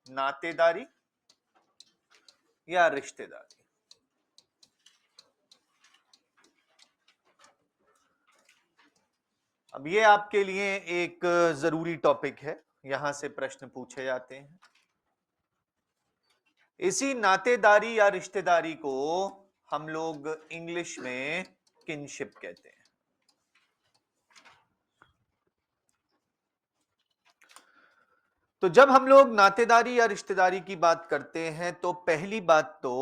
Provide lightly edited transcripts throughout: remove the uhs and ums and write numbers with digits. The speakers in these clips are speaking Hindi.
नातेदारी या रिश्तेदारी। अब ये आपके लिए एक जरूरी टॉपिक है, यहां से प्रश्न पूछे जाते हैं। इसी नातेदारी या रिश्तेदारी को हम लोग इंग्लिश में किनशिप कहते हैं। तो जब हम लोग नातेदारी या रिश्तेदारी की बात करते हैं तो पहली बात तो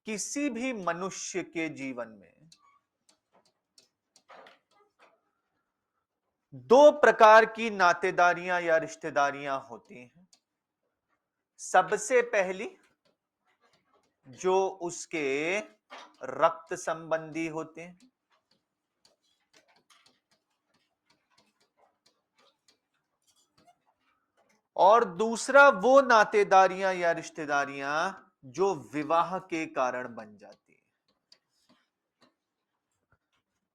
किसी भी मनुष्य के जीवन में दो प्रकार की नातेदारियां या रिश्तेदारियां होती हैं। सबसे पहली जो उसके रक्त संबंधी होते हैं, और दूसरा वो नातेदारियां या रिश्तेदारियां जो विवाह के कारण बन जाती है।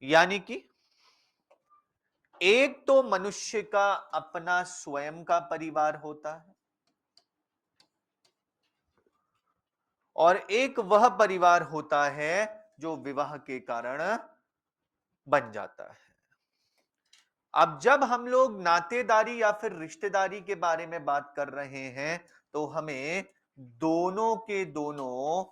यानी कि एक तो मनुष्य का अपना स्वयं का परिवार होता है और एक वह परिवार होता है जो विवाह के कारण बन जाता है। अब जब हम लोग नातेदारी या फिर रिश्तेदारी के बारे में बात कर रहे हैं तो हमें दोनों के दोनों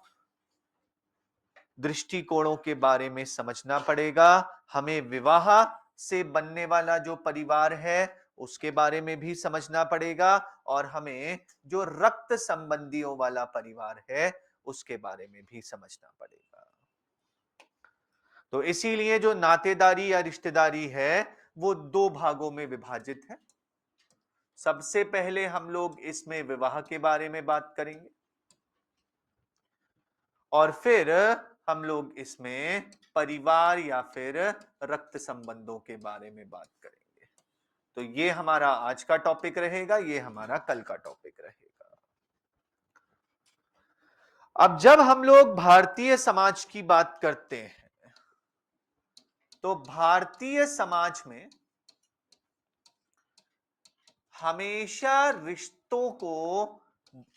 दृष्टिकोणों के बारे में समझना पड़ेगा। हमें विवाह से बनने वाला जो परिवार है उसके बारे में भी समझना पड़ेगा और हमें जो रक्त संबंधियों वाला परिवार है उसके बारे में भी समझना पड़ेगा। तो इसीलिए जो नातेदारी या रिश्तेदारी है वो दो भागों में विभाजित है। सबसे पहले हम लोग इसमें विवाह के बारे में बात करेंगे और फिर हम लोग इसमें परिवार या फिर रक्त संबंधों के बारे में बात करेंगे। तो ये हमारा आज का टॉपिक रहेगा, ये हमारा कल का टॉपिक रहेगा। अब जब हम लोग भारतीय समाज की बात करते हैं तो भारतीय समाज में हमेशा रिश्तों को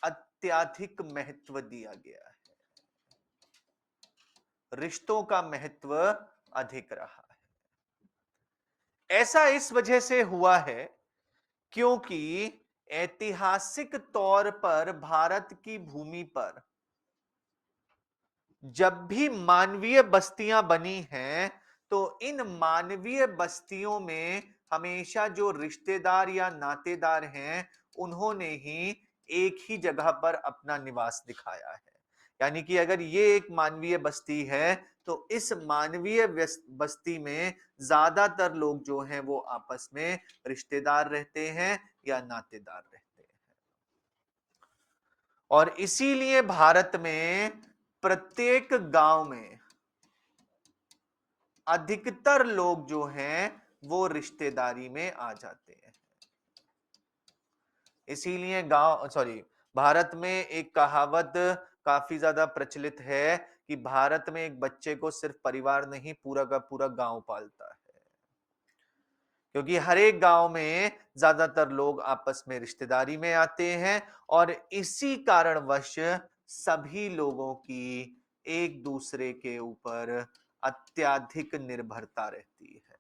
अत्यधिक महत्व दिया गया है। रिश्तों का महत्व अधिक रहा है। ऐसा इस वजह से हुआ है क्योंकि ऐतिहासिक तौर पर भारत की भूमि पर जब भी मानवीय बस्तियां बनी हैं तो इन मानवीय बस्तियों में हमेशा जो रिश्तेदार या नातेदार हैं उन्होंने ही एक ही जगह पर अपना निवास दिखाया है। यानी कि अगर ये एक मानवीय बस्ती है तो इस मानवीय बस्ती में ज्यादातर लोग जो हैं वो आपस में रिश्तेदार रहते हैं या नातेदार रहते हैं। और इसीलिए भारत में प्रत्येक गांव में अधिकतर लोग जो हैं वो रिश्तेदारी में आ जाते हैं। इसीलिए भारत में एक कहावत काफी ज्यादा प्रचलित है कि भारत में एक बच्चे को सिर्फ परिवार नहीं पूरा का पूरा गांव पालता है, क्योंकि हर एक गांव में ज्यादातर लोग आपस में रिश्तेदारी में आते हैं और इसी कारणवश सभी लोगों की एक दूसरे के ऊपर अत्यधिक निर्भरता रहती है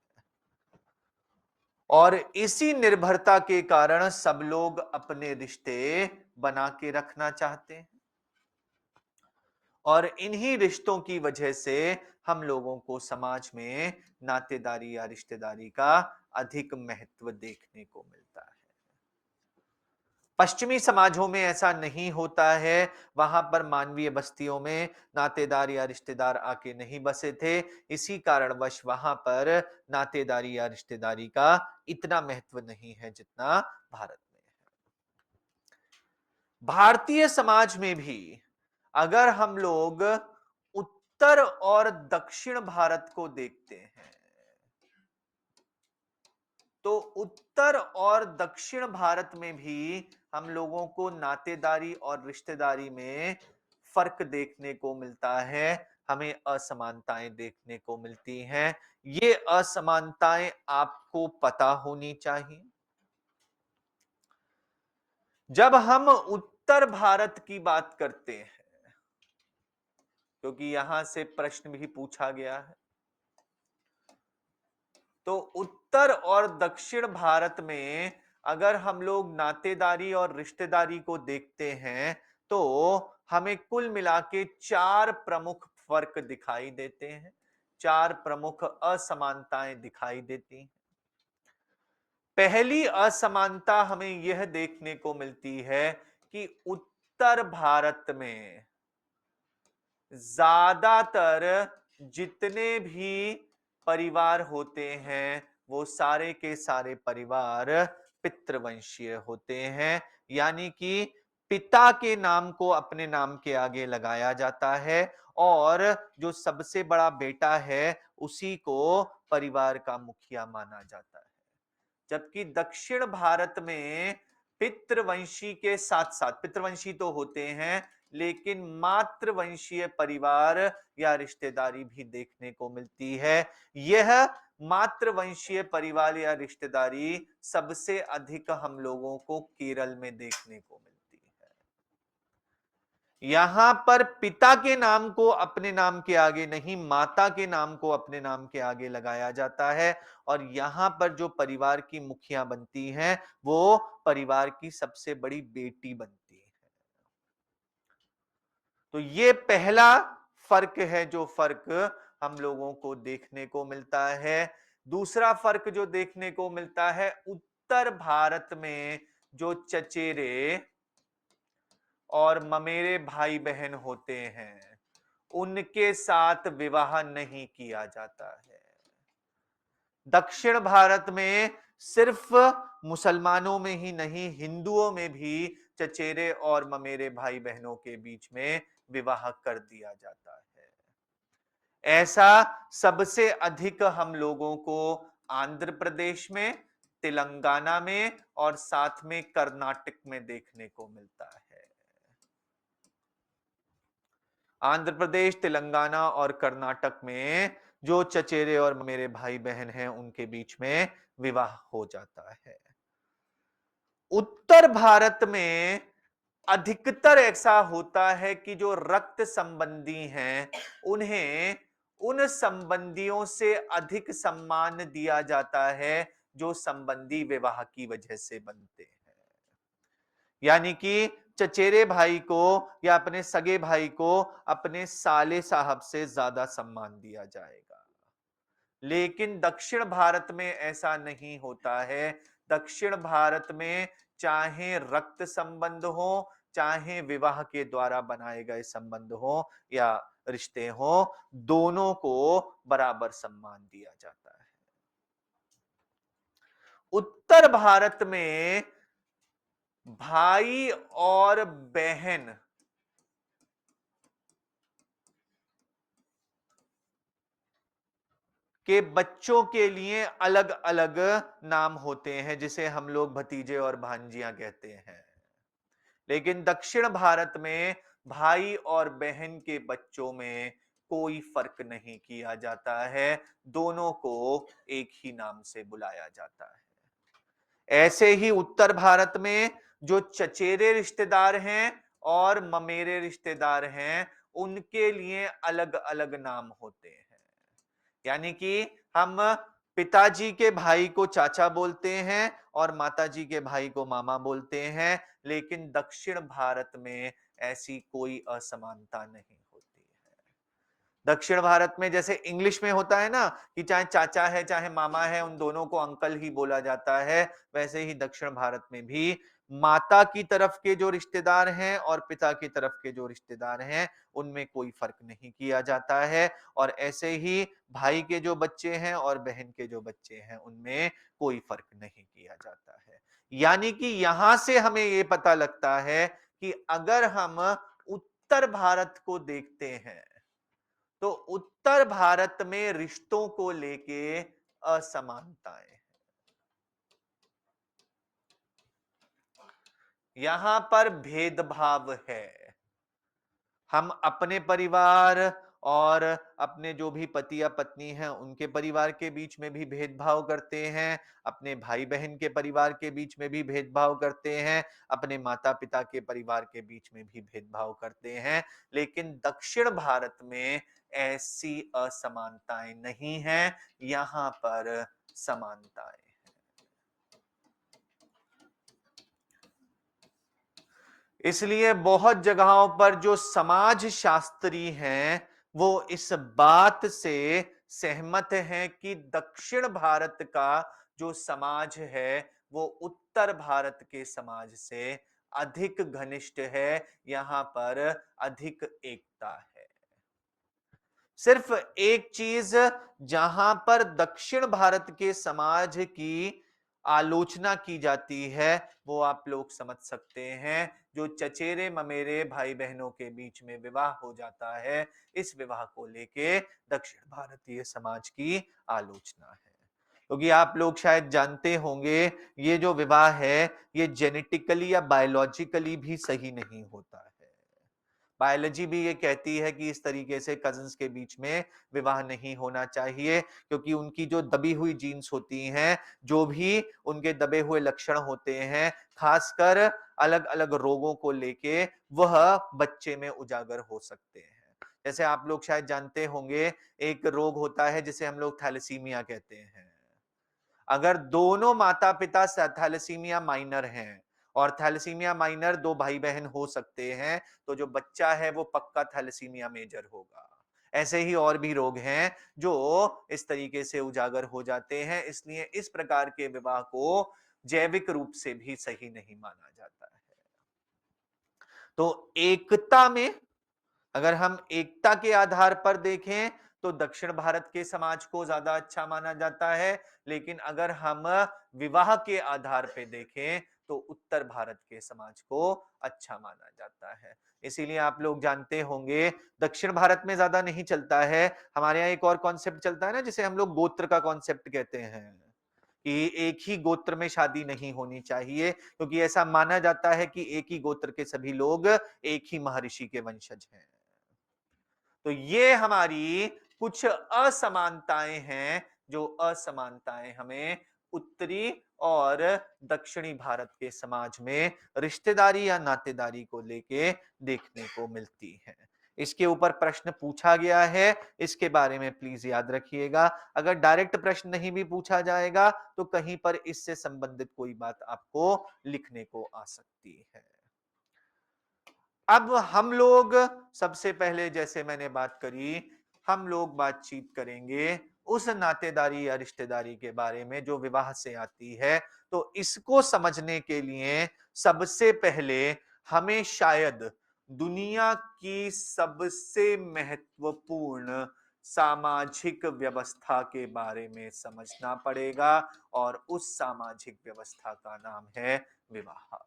और इसी निर्भरता के कारण सब लोग अपने रिश्ते बना के रखना चाहते हैं और इन्हीं रिश्तों की वजह से हम लोगों को समाज में नातेदारी या रिश्तेदारी का अधिक महत्व देखने को मिलता है। पश्चिमी समाजों में ऐसा नहीं होता है, वहां पर मानवीय बस्तियों में नातेदार या रिश्तेदार आके नहीं बसे थे, इसी कारणवश वहां पर नातेदारी या रिश्तेदारी का इतना महत्व नहीं है जितना भारत में है। भारतीय समाज में भी अगर हम लोग उत्तर और दक्षिण भारत को देखते हैं तो उत्तर और दक्षिण भारत में भी हम लोगों को नातेदारी और रिश्तेदारी में फर्क देखने को मिलता है, हमें असमानताएं देखने को मिलती हैं। ये असमानताएं आपको पता होनी चाहिए। जब हम उत्तर उत्तर भारत की बात करते हैं, क्योंकि यहां से प्रश्न भी पूछा गया है, तो उत्तर और दक्षिण भारत में अगर हम लोग नातेदारी और रिश्तेदारी को देखते हैं, तो हमें कुल मिला के चार प्रमुख फर्क दिखाई देते हैं, चार प्रमुख असमानताएं दिखाई देती हैं। पहली असमानता हमें यह देखने को मिलती है कि उत्तर भारत में ज्यादातर जितने भी परिवार होते हैं, वो सारे के सारे परिवार पितृवंशीय होते हैं, यानी कि पिता के नाम को अपने नाम के आगे लगाया जाता है और जो सबसे बड़ा बेटा है उसी को परिवार का मुखिया माना जाता है। जबकि दक्षिण भारत में पितृवंशी के साथ साथ, पितृवंशी तो होते हैं लेकिन मातृवंशीय परिवार या रिश्तेदारी भी देखने को मिलती है। यह मातृवंशीय परिवार या रिश्तेदारी सबसे अधिक हम लोगों को केरल में देखने को मिलती है। यहां पर पिता के नाम को अपने नाम के आगे नहीं, माता के नाम को अपने नाम के आगे लगाया जाता है, और यहां पर जो परिवार की मुखिया बनती हैं वो परिवार की सबसे बड़ी बेटी बनती है। तो ये पहला फर्क है, जो फर्क हम लोगों को देखने को मिलता है। दूसरा फर्क जो देखने को मिलता है, उत्तर भारत में जो चचेरे और ममेरे भाई बहन होते हैं उनके साथ विवाह नहीं किया जाता है। दक्षिण भारत में सिर्फ मुसलमानों में ही नहीं, हिंदुओं में भी चचेरे और ममेरे भाई बहनों के बीच में विवाह कर दिया जाता है। ऐसा सबसे अधिक हम लोगों को आंध्र प्रदेश में, तेलंगाना में और साथ में कर्नाटक में देखने को मिलता है। आंध्र प्रदेश, तेलंगाना और कर्नाटक में जो चचेरे और मेरे भाई बहन हैं उनके बीच में विवाह हो जाता है। उत्तर भारत में अधिकतर ऐसा होता है कि जो रक्त संबंधी हैं उन्हें उन संबंधियों से अधिक सम्मान दिया जाता है जो संबंधी विवाह की वजह से बनते हैं। यानी कि चचेरे भाई को या अपने सगे भाई को अपने साले साहब से ज्यादा सम्मान दिया जाएगा। लेकिन दक्षिण भारत में ऐसा नहीं होता है। दक्षिण भारत में चाहे रक्त संबंध हो, चाहे विवाह के द्वारा बनाए गए संबंध हो या रिश्ते हो, दोनों को बराबर सम्मान दिया जाता है। उत्तर भारत में भाई और बहन के बच्चों के लिए अलग अलग नाम होते हैं, जिसे हम लोग भतीजे और भांजियां कहते हैं। लेकिन दक्षिण भारत में भाई और बहन के बच्चों में कोई फर्क नहीं किया जाता है, दोनों को एक ही नाम से बुलाया जाता है। ऐसे ही उत्तर भारत में जो चचेरे रिश्तेदार हैं और ममेरे रिश्तेदार हैं उनके लिए अलग अलग नाम होते हैं। यानी कि हम पिताजी के भाई को चाचा बोलते हैं और माताजी के भाई को मामा बोलते हैं, लेकिन दक्षिण भारत में ऐसी कोई असमानता नहीं होती है। दक्षिण भारत में जैसे इंग्लिश में होता है ना कि चाहे चाचा है चाहे मामा है उन दोनों को अंकल ही बोला जाता है, वैसे ही दक्षिण भारत में भी माता की तरफ के जो रिश्तेदार हैं और पिता की तरफ के जो रिश्तेदार हैं उनमें कोई फर्क नहीं किया जाता है, और ऐसे ही भाई के जो बच्चे हैं और बहन के जो बच्चे हैं उनमें कोई फर्क नहीं किया जाता है। यानी कि यहां से हमें यह पता लगता है कि अगर हम उत्तर भारत को देखते हैं तो उत्तर भारत में रिश्तों को लेके असमानताएं हैं। यहां पर भेदभाव है। हम अपने परिवार और अपने जो भी पति या पत्नी हैं उनके परिवार के बीच में भी भेदभाव करते हैं, अपने भाई बहन के परिवार के बीच में भी भेदभाव करते हैं, अपने माता पिता के परिवार के बीच में भी भेदभाव करते हैं। लेकिन दक्षिण भारत में ऐसी असमानताएं नहीं हैं, यहां पर समानताएं। इसलिए बहुत जगहों पर जो समाज शास्त्री हैं वो इस बात से सहमत हैं कि दक्षिण भारत का जो समाज है वो उत्तर भारत के समाज से अधिक घनिष्ठ है, यहां पर अधिक एकता है। सिर्फ एक चीज जहां पर दक्षिण भारत के समाज की आलोचना की जाती है वो आप लोग समझ सकते हैं, जो चचेरे ममेरे भाई बहनों के बीच में विवाह हो जाता है, इस विवाह को लेके दक्षिण भारतीय समाज की आलोचना है। क्योंकि आप लोग शायद जानते होंगे ये जो विवाह है ये जेनेटिकली या बायोलॉजिकली भी सही नहीं होता है। बायोलॉजी भी ये कहती है कि इस तरीके से कजिन्स के बीच में विवाह नहीं होना चाहिए, क्योंकि उनकी जो दबी हुई जीन्स होती हैं, जो भी उनके दबे हुए लक्षण होते हैं, खासकर अलग अलग रोगों को लेके वह बच्चे में उजागर हो सकते हैं। जैसे आप लोग शायद जानते होंगे एक रोग होता है जिसे हम लोग थैलेसीमिया कहते हैं। अगर दोनों माता पिता थैलेसीमिया माइनर हैं, और थैलेसीमिया माइनर दो भाई बहन हो सकते हैं, तो जो बच्चा है वो पक्का थैलेसीमिया मेजर होगा। ऐसे ही और भी रोग हैं जो इस तरीके से उजागर हो जाते हैं, इसलिए इस प्रकार के विवाह को जैविक रूप से भी सही नहीं माना जाता है। तो एकता में, अगर हम एकता के आधार पर देखें तो दक्षिण भारत के समाज को ज्यादा अच्छा माना जाता है, लेकिन अगर हम विवाह के आधार पे देखें तो उत्तर भारत के समाज को अच्छा माना जाता है। इसीलिए आप लोग जानते होंगे दक्षिण भारत में ज्यादा नहीं चलता है, हमारे यहाँ एक और कॉन्सेप्ट चलता है ना जिसे हम लोग गोत्र का कॉन्सेप्ट कहते हैं, कि एक ही गोत्र में शादी नहीं होनी चाहिए, क्योंकि ऐसा माना जाता है कि एक ही गोत्र के सभी लोग एक ही महर्षि के वंशज हैं। तो ये हमारी कुछ असमानताएं हैं, जो असमानताएं हमें उत्तरी और दक्षिणी भारत के समाज में रिश्तेदारी या नातेदारी को लेके देखने को मिलती है। इसके ऊपर प्रश्न पूछा गया है, इसके बारे में प्लीज याद रखिएगा। अगर डायरेक्ट प्रश्न नहीं भी पूछा जाएगा तो कहीं पर इससे संबंधित कोई बात आपको लिखने को आ सकती है। अब हम लोग सबसे पहले, जैसे मैंने बात करी, हम लोग बातचीत करेंगे उस नातेदारी या रिश्तेदारी के बारे में जो विवाह से आती है। तो इसको समझने के लिए सबसे पहले हमें शायद दुनिया की सबसे महत्वपूर्ण सामाजिक व्यवस्था के बारे में समझना पड़ेगा, और उस सामाजिक व्यवस्था का नाम है विवाह।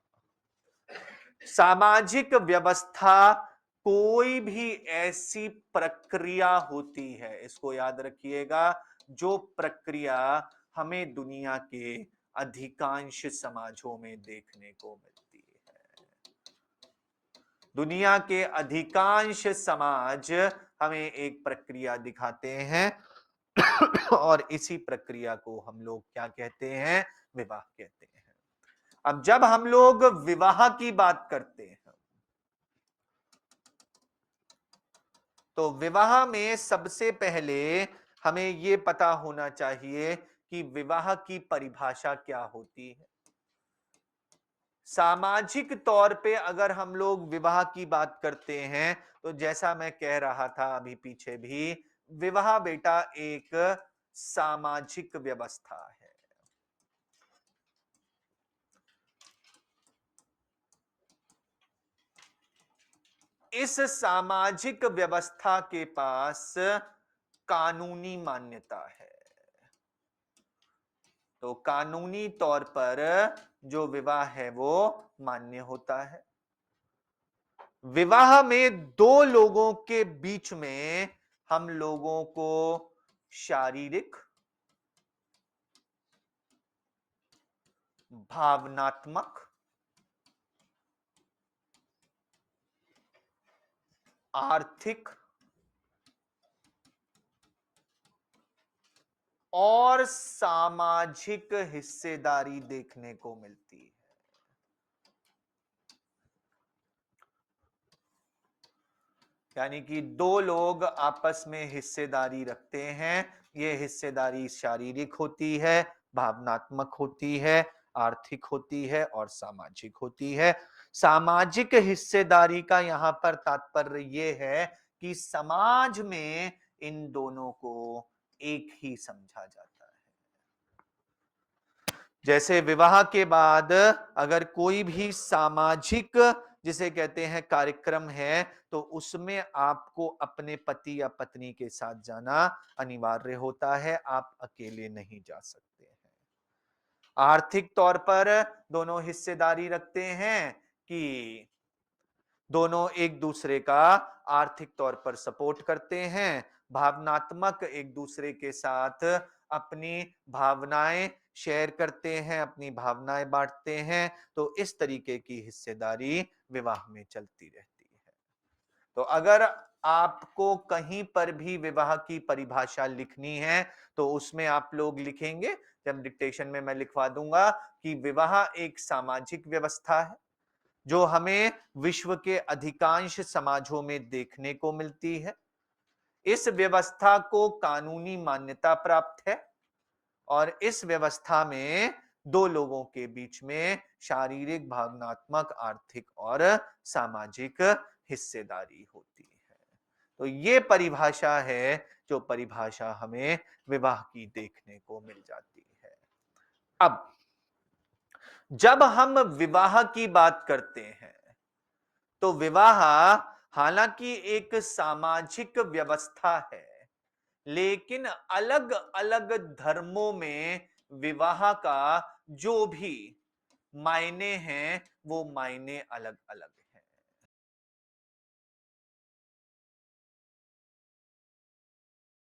सामाजिक व्यवस्था कोई भी ऐसी प्रक्रिया होती है, इसको याद रखिएगा, जो प्रक्रिया हमें दुनिया के अधिकांश समाजों में देखने को मिलती है। दुनिया के अधिकांश समाज हमें एक प्रक्रिया दिखाते हैं और इसी प्रक्रिया को हम लोग क्या कहते हैं? विवाह कहते हैं। अब जब हम लोग विवाह की बात करते हैं तो विवाह में सबसे पहले हमें यह पता होना चाहिए कि विवाह की परिभाषा क्या होती है। सामाजिक तौर पे अगर हम लोग विवाह की बात करते हैं तो जैसा मैं कह रहा था अभी पीछे भी, विवाह बेटा एक सामाजिक व्यवस्था है। इस सामाजिक व्यवस्था के पास कानूनी मान्यता है। तो कानूनी तौर पर जो विवाह है वो मान्य होता है। विवाह में दो लोगों के बीच में हम लोगों को शारीरिक, भावनात्मक, आर्थिक और सामाजिक हिस्सेदारी देखने को मिलती है। यानी कि दो लोग आपस में हिस्सेदारी रखते हैं। ये हिस्सेदारी शारीरिक होती है, भावनात्मक होती है, आर्थिक होती है और सामाजिक होती है। सामाजिक हिस्सेदारी का यहां पर तात्पर्य ये है कि समाज में इन दोनों को एक ही समझा जाता है। जैसे विवाह के बाद अगर कोई भी सामाजिक जिसे कहते हैं कार्यक्रम है, तो उसमें आपको अपने पति या पत्नी के साथ जाना अनिवार्य होता है, आप अकेले नहीं जा सकते हैं। आर्थिक तौर पर दोनों हिस्सेदारी रखते हैं कि दोनों एक दूसरे का आर्थिक तौर पर सपोर्ट करते हैं, भावनात्मक एक दूसरे के साथ अपनी भावनाएं शेयर करते हैं, अपनी भावनाएं बांटते हैं। तो इस तरीके की हिस्सेदारी विवाह में चलती रहती है। तो अगर आपको कहीं पर भी विवाह की परिभाषा लिखनी है, तो उसमें आप लोग लिखेंगे, जब डिक्टेशन में मैं लिखवा दूंगा कि विवाह एक सामाजिक व्यवस्था है जो हमें विश्व के अधिकांश समाजों में देखने को मिलती है। इस व्यवस्था को कानूनी मान्यता प्राप्त है और इस व्यवस्था में दो लोगों के बीच में शारीरिक, भावनात्मक, आर्थिक और सामाजिक हिस्सेदारी होती है। तो ये परिभाषा है जो परिभाषा हमें विवाह की देखने को मिल जाती है। अब जब हम विवाह की बात करते हैं, तो विवाह हालांकि एक सामाजिक व्यवस्था है, लेकिन अलग अलग धर्मों में विवाह का जो भी मायने हैं वो मायने अलग अलग हैं।